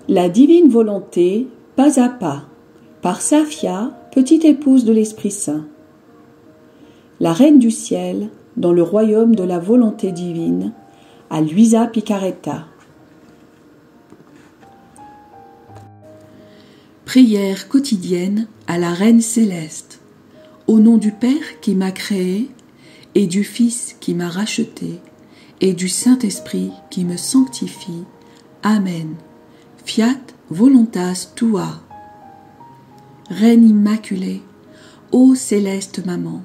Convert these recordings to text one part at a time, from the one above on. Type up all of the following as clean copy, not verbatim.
La divine volonté, pas à pas, par Safia, petite épouse de l'Esprit Saint. La Reine du Ciel, dans le royaume de la volonté divine, à Luisa Picaretta. Prière quotidienne à la Reine Céleste. Au nom du Père qui m'a créé, et du Fils qui m'a racheté, et du Saint-Esprit qui me sanctifie. Amen. Fiat voluntas tua. Reine immaculée, ô céleste maman,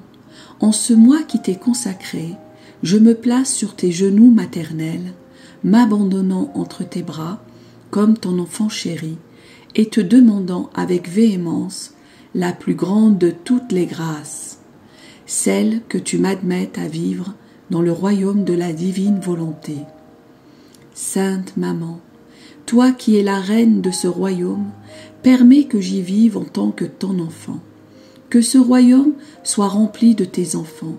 en ce mois qui t'est consacré, je me place sur tes genoux maternels, m'abandonnant entre tes bras comme ton enfant chéri, et te demandant avec véhémence la plus grande de toutes les grâces, celle que tu m'admettes à vivre dans le royaume de la divine volonté. Sainte Maman, toi qui es la reine de ce royaume, permets que j'y vive en tant que ton enfant. Que ce royaume soit rempli de tes enfants.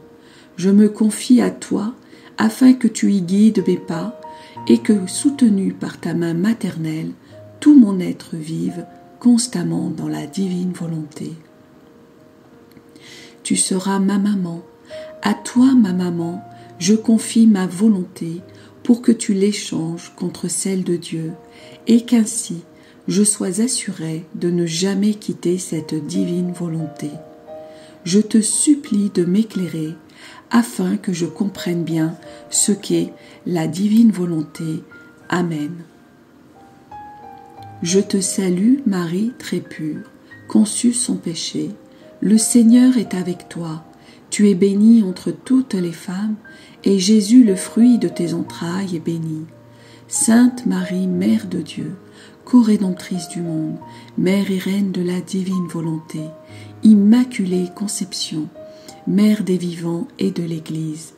Je me confie à toi afin que tu y guides mes pas et que, soutenu par ta main maternelle, tout mon être vive constamment dans la divine volonté. Tu seras ma maman. À toi, ma maman, je confie ma volonté pour que tu l'échanges contre celle de Dieu et qu'ainsi je sois assurée de ne jamais quitter cette divine volonté. Je te supplie de m'éclairer afin que je comprenne bien ce qu'est la divine volonté. Amen. Je te salue, Marie très pure, conçue sans péché. Le Seigneur est avec toi. Tu es bénie entre toutes les femmes, et Jésus, le fruit de tes entrailles, est béni. Sainte Marie, Mère de Dieu, co-rédemptrice du monde, Mère et Reine de la divine volonté, Immaculée Conception, Mère des vivants et de l'Église,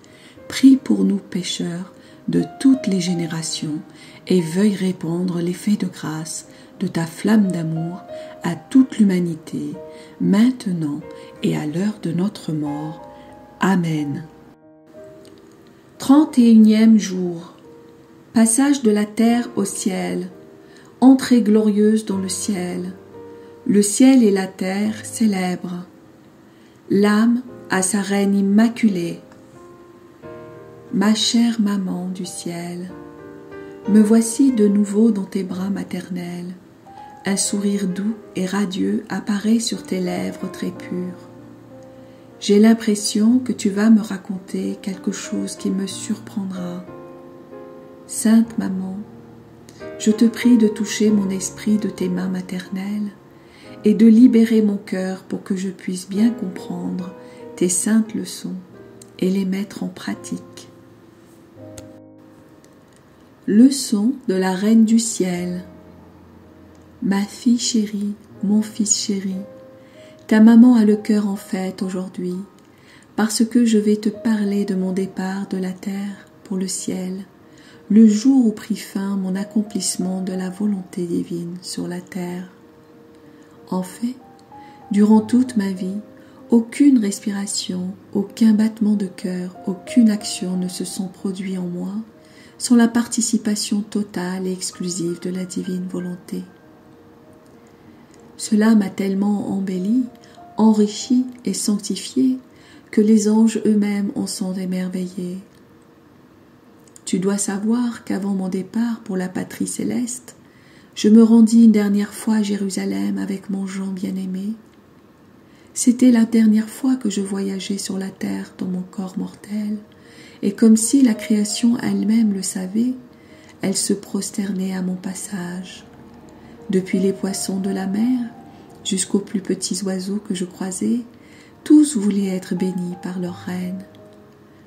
prie pour nous pécheurs de toutes les générations et veuille répandre l'effet de grâce de ta flamme d'amour à toute l'humanité, maintenant et à l'heure de notre mort. Amen. 31e jour. Passage de la terre au ciel. Entrée glorieuse dans le ciel. Le ciel et la terre célèbrent. L'âme à sa reine immaculée. Ma chère maman du ciel, me voici de nouveau dans tes bras maternels. Un sourire doux et radieux apparaît sur tes lèvres très pures. J'ai l'impression que tu vas me raconter quelque chose qui me surprendra. Sainte Maman, je te prie de toucher mon esprit de tes mains maternelles et de libérer mon cœur pour que je puisse bien comprendre tes saintes leçons et les mettre en pratique. Leçon de la Reine du Ciel. Ma fille chérie, mon fils chéri, ta maman a le cœur en fête aujourd'hui, parce que je vais te parler de mon départ de la terre pour le ciel, le jour où prit fin mon accomplissement de la volonté divine sur la terre. En fait, durant toute ma vie, aucune respiration, aucun battement de cœur, aucune action ne se sont produits en moi sans la participation totale et exclusive de la divine volonté. Cela m'a tellement embelli, enrichi et sanctifié que les anges eux-mêmes en sont émerveillés. Tu dois savoir qu'avant mon départ pour la patrie céleste, je me rendis une dernière fois à Jérusalem avec mon Jean bien-aimé. C'était la dernière fois que je voyageais sur la terre dans mon corps mortel, et comme si la création elle-même le savait, elle se prosternait à mon passage. Depuis les poissons de la mer jusqu'aux plus petits oiseaux que je croisais, tous voulaient être bénis par leur reine.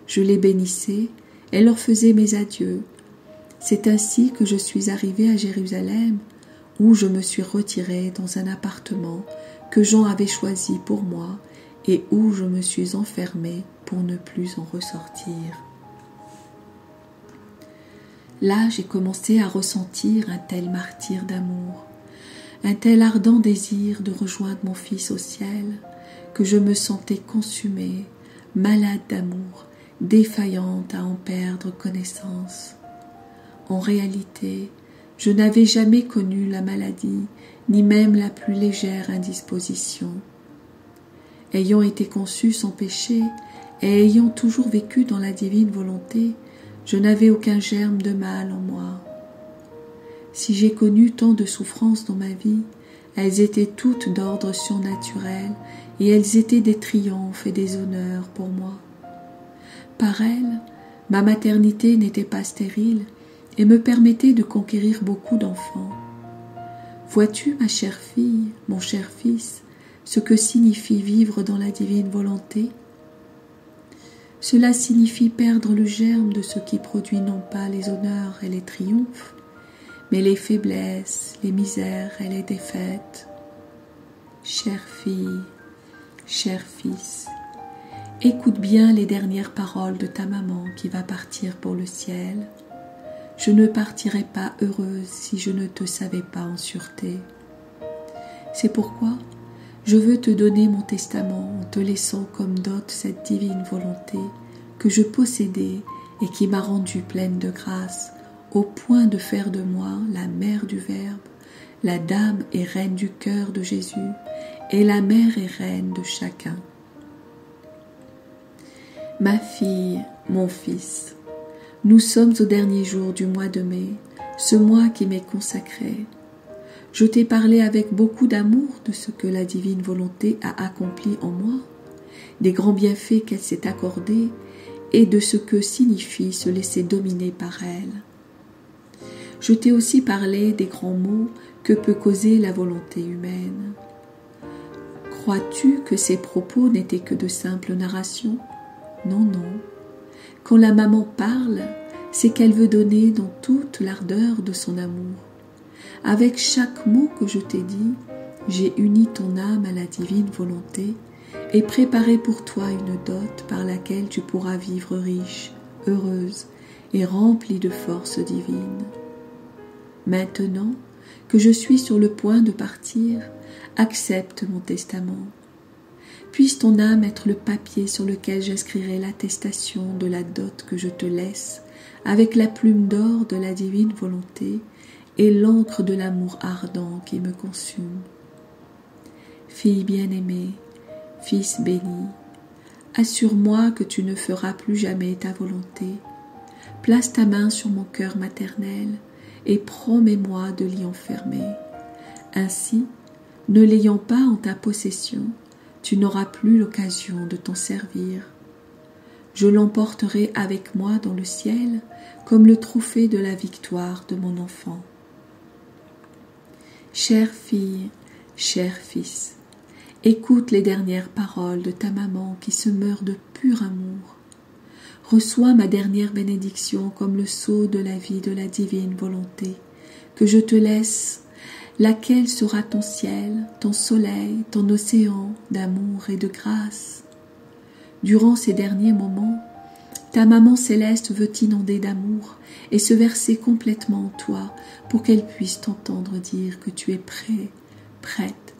Je les bénissais et leur faisais mes adieux. C'est ainsi que je suis arrivée à Jérusalem, où je me suis retirée dans un appartement que Jean avait choisi pour moi et où je me suis enfermée pour ne plus en ressortir. Là, j'ai commencé à ressentir un tel martyre d'amour, un tel ardent désir de rejoindre mon Fils au ciel, que je me sentais consumée, malade d'amour, défaillante à en perdre connaissance. En réalité, Je n'avais jamais connu la maladie, ni même la plus légère indisposition. Ayant été conçu sans péché et ayant toujours vécu dans la divine volonté, je n'avais aucun germe de mal en moi. Si j'ai connu tant de souffrances dans ma vie, elles étaient toutes d'ordre surnaturel et elles étaient des triomphes et des honneurs pour moi. Par elles, ma maternité n'était pas stérile et me permettait de conquérir beaucoup d'enfants. Vois-tu, ma chère fille, mon cher fils, ce que signifie vivre dans la divine volonté? Cela signifie perdre le germe de ce qui produit non pas les honneurs et les triomphes, mais les faiblesses, les misères et les défaites. Chère fille, cher fils, écoute bien les dernières paroles de ta maman qui va partir pour le ciel. Je ne partirais pas heureuse si je ne te savais pas en sûreté. C'est pourquoi je veux te donner mon testament en te laissant comme dot cette divine volonté que je possédais et qui m'a rendue pleine de grâce, au point de faire de moi la mère du Verbe, la dame et reine du cœur de Jésus, et la mère et reine de chacun. Ma fille, mon fils, nous sommes au dernier jour du mois de mai, ce mois qui m'est consacré. Je t'ai parlé avec beaucoup d'amour de ce que la divine volonté a accompli en moi, des grands bienfaits qu'elle s'est accordés et de ce que signifie se laisser dominer par elle. Je t'ai aussi parlé des grands maux que peut causer la volonté humaine. Crois-tu que ces propos n'étaient que de simples narrations? Non, non. Quand la maman parle, c'est qu'elle veut donner dans toute l'ardeur de son amour. Avec chaque mot que je t'ai dit, j'ai uni ton âme à la divine volonté et préparé pour toi une dot par laquelle tu pourras vivre riche, heureuse et remplie de force divine. Maintenant que je suis sur le point de partir, accepte mon testament. Puisse ton âme être le papier sur lequel j'inscrirai l'attestation de la dot que je te laisse, avec la plume d'or de la divine volonté et l'encre de l'amour ardent qui me consume. Fille bien-aimée, fils béni, assure-moi que tu ne feras plus jamais ta volonté. Place ta main sur mon cœur maternel et promets-moi de l'y enfermer. Ainsi, ne l'ayant pas en ta possession, tu n'auras plus l'occasion de t'en servir. Je l'emporterai avec moi dans le ciel comme le trophée de la victoire de mon enfant. Chère fille, cher fils, écoute les dernières paroles de ta maman qui se meurt de pur amour. Reçois ma dernière bénédiction comme le sceau de la vie de la divine volonté que je te laisse, laquelle sera ton ciel, ton soleil, ton océan d'amour et de grâce. Durant ces derniers moments, ta maman céleste veut t'inonder d'amour et se verser complètement en toi pour qu'elle puisse t'entendre dire que tu es prêt, prête,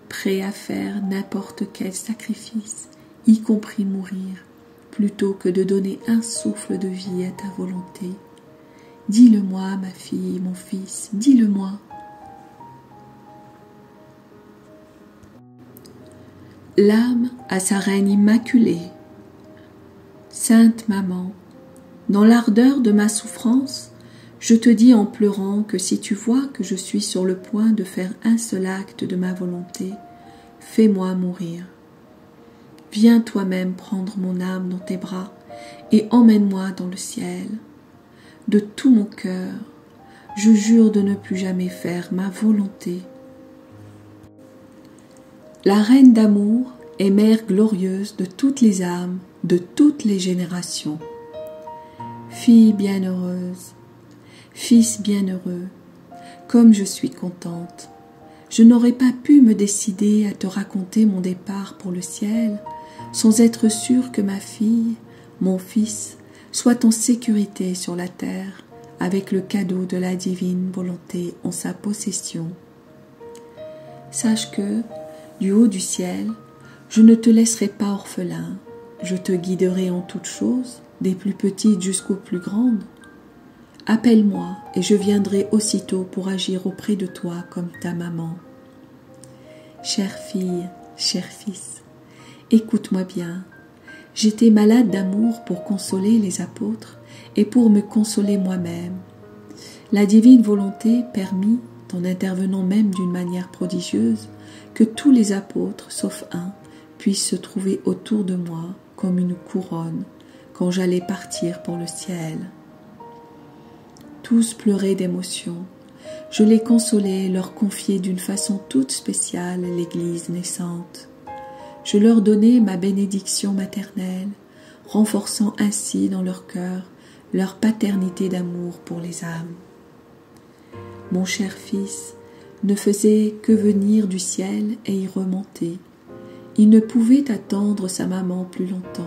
prêt à faire n'importe quel sacrifice, y compris mourir, plutôt que de donner un souffle de vie à ta volonté. Dis-le-moi, ma fille, mon fils, dis-le-moi. L'âme à sa reine immaculée. Sainte Maman, dans l'ardeur de ma souffrance, je te dis en pleurant que si tu vois que je suis sur le point de faire un seul acte de ma volonté, fais-moi mourir. Viens toi-même prendre mon âme dans tes bras et emmène-moi dans le ciel. De tout mon cœur, je jure de ne plus jamais faire ma volonté. La reine d'amour est mère glorieuse de toutes les âmes, de toutes les générations. Fille bienheureuse, fils bienheureux, comme je suis contente. Je n'aurais pas pu me décider à te raconter mon départ pour le ciel sans être sûre que ma fille, mon fils, soit en sécurité sur la terre avec le cadeau de la divine volonté en sa possession. Sache que, du haut du ciel, je ne te laisserai pas orphelin, je te guiderai en toutes choses, des plus petites jusqu'aux plus grandes. Appelle-moi et je viendrai aussitôt pour agir auprès de toi comme ta maman. Chère fille, cher fils, écoute-moi bien. J'étais malade d'amour pour consoler les apôtres et pour me consoler moi-même. La divine volonté permit, en intervenant même d'une manière prodigieuse, que tous les apôtres, sauf un, puissent se trouver autour de moi comme une couronne quand j'allais partir pour le ciel. Tous pleuraient d'émotion. Je les consolais et leur confiais d'une façon toute spéciale l'Église naissante. Je leur donnais ma bénédiction maternelle, renforçant ainsi dans leur cœur leur paternité d'amour pour les âmes. Mon cher fils ne faisait que venir du ciel et y remonter. Il ne pouvait attendre sa maman plus longtemps.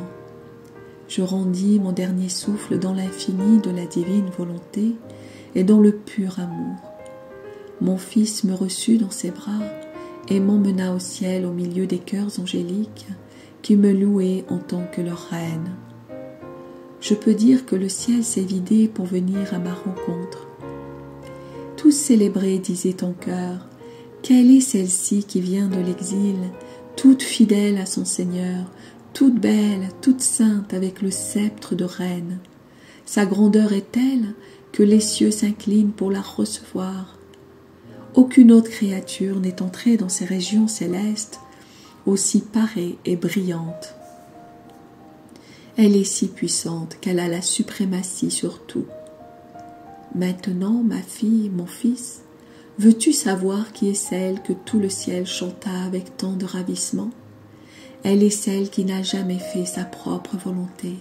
Je rendis mon dernier souffle dans l'infini de la divine volonté et dans le pur amour. Mon fils me reçut dans ses bras et m'emmena au ciel au milieu des chœurs angéliques qui me louaient en tant que leur reine. Je peux dire que le ciel s'est vidé pour venir à ma rencontre. Tous célébrés disaient en chœur, « Quelle est celle-ci qui vient de l'exil, toute fidèle à son Seigneur, toute belle, toute sainte avec le sceptre de reine. Sa grandeur est telle que les cieux s'inclinent pour la recevoir. Aucune autre créature n'est entrée dans ces régions célestes aussi parée et brillante. Elle est si puissante qu'elle a la suprématie sur tout. Maintenant, ma fille, mon fils, veux-tu savoir qui est celle que tout le ciel chanta avec tant de ravissement? Elle est celle qui n'a jamais fait sa propre volonté.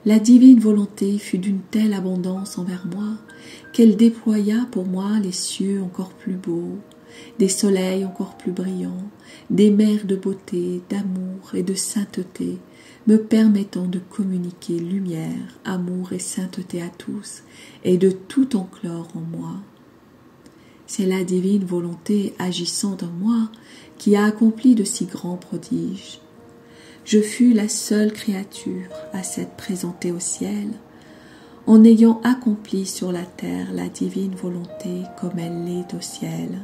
La divine volonté fut d'une telle abondance envers moi qu'elle déploya pour moi les cieux encore plus beaux, des soleils encore plus brillants, des mers de beauté, d'amour et de sainteté, me permettant de communiquer lumière, amour et sainteté à tous, et de tout enclore en moi. C'est la divine volonté agissant en moi qui a accompli de si grands prodiges. Je fus la seule créature à s'être présentée au ciel, en ayant accompli sur la terre la divine volonté comme elle l'est au ciel.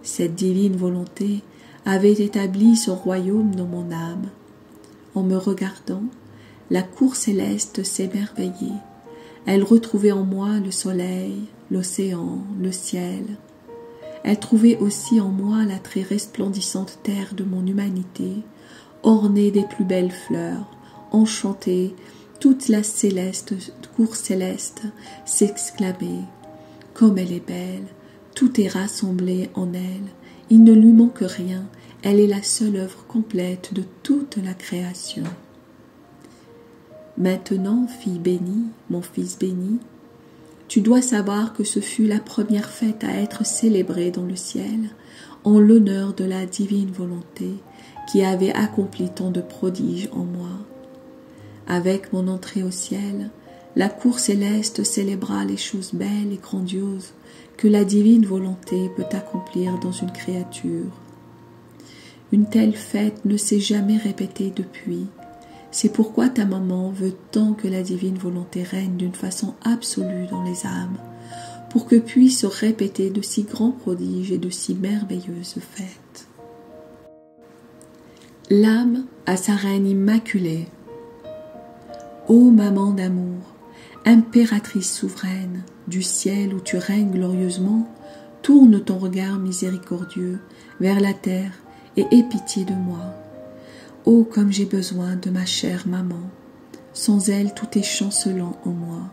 Cette divine volonté avait établi son royaume dans mon âme. En me regardant, la cour céleste s'émerveillait. Elle retrouvait en moi le soleil, l'océan, le ciel. Elle trouvait aussi en moi la très resplendissante terre de mon humanité, ornée des plus belles fleurs, enchantée, toute la céleste cour céleste s'exclamait « Comme elle est belle, tout est rassemblé en elle, il ne lui manque rien, elle est la seule œuvre complète de toute la création. » Maintenant, fille bénie, mon fils béni, tu dois savoir que ce fut la première fête à être célébrée dans le ciel, en l'honneur de la divine volonté qui avait accompli tant de prodiges en moi. Avec mon entrée au ciel, la cour céleste célébra les choses belles et grandioses que la divine volonté peut accomplir dans une créature. Une telle fête ne s'est jamais répétée depuis. C'est pourquoi ta maman veut tant que la divine volonté règne d'une façon absolue dans les âmes, pour que puissent se répéter de si grands prodiges et de si merveilleuses fêtes. L'âme a sa reine immaculée. Ô maman d'amour, impératrice souveraine, du ciel où tu règnes glorieusement, tourne ton regard miséricordieux vers la terre et aie pitié de moi. Oh, comme j'ai besoin de ma chère maman, sans elle tout est chancelant en moi.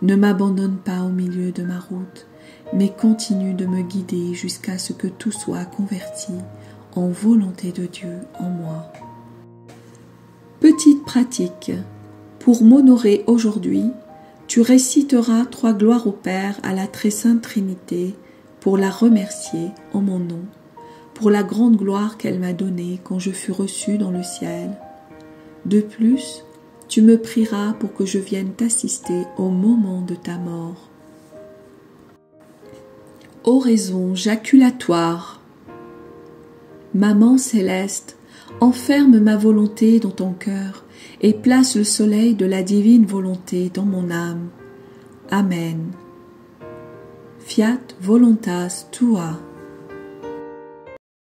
Ne m'abandonne pas au milieu de ma route, mais continue de me guider jusqu'à ce que tout soit converti en volonté de Dieu en moi. Petite pratique. Pour m'honorer aujourd'hui, tu réciteras 3 gloires au Père à la très sainte Trinité pour la remercier en mon nom, pour la grande gloire qu'elle m'a donnée quand je fus reçu dans le ciel. De plus, tu me prieras pour que je vienne t'assister au moment de ta mort. Oraison jaculatoire. Maman céleste, enferme ma volonté dans ton cœur et place le soleil de la divine volonté dans mon âme. Amen. Fiat voluntas tua.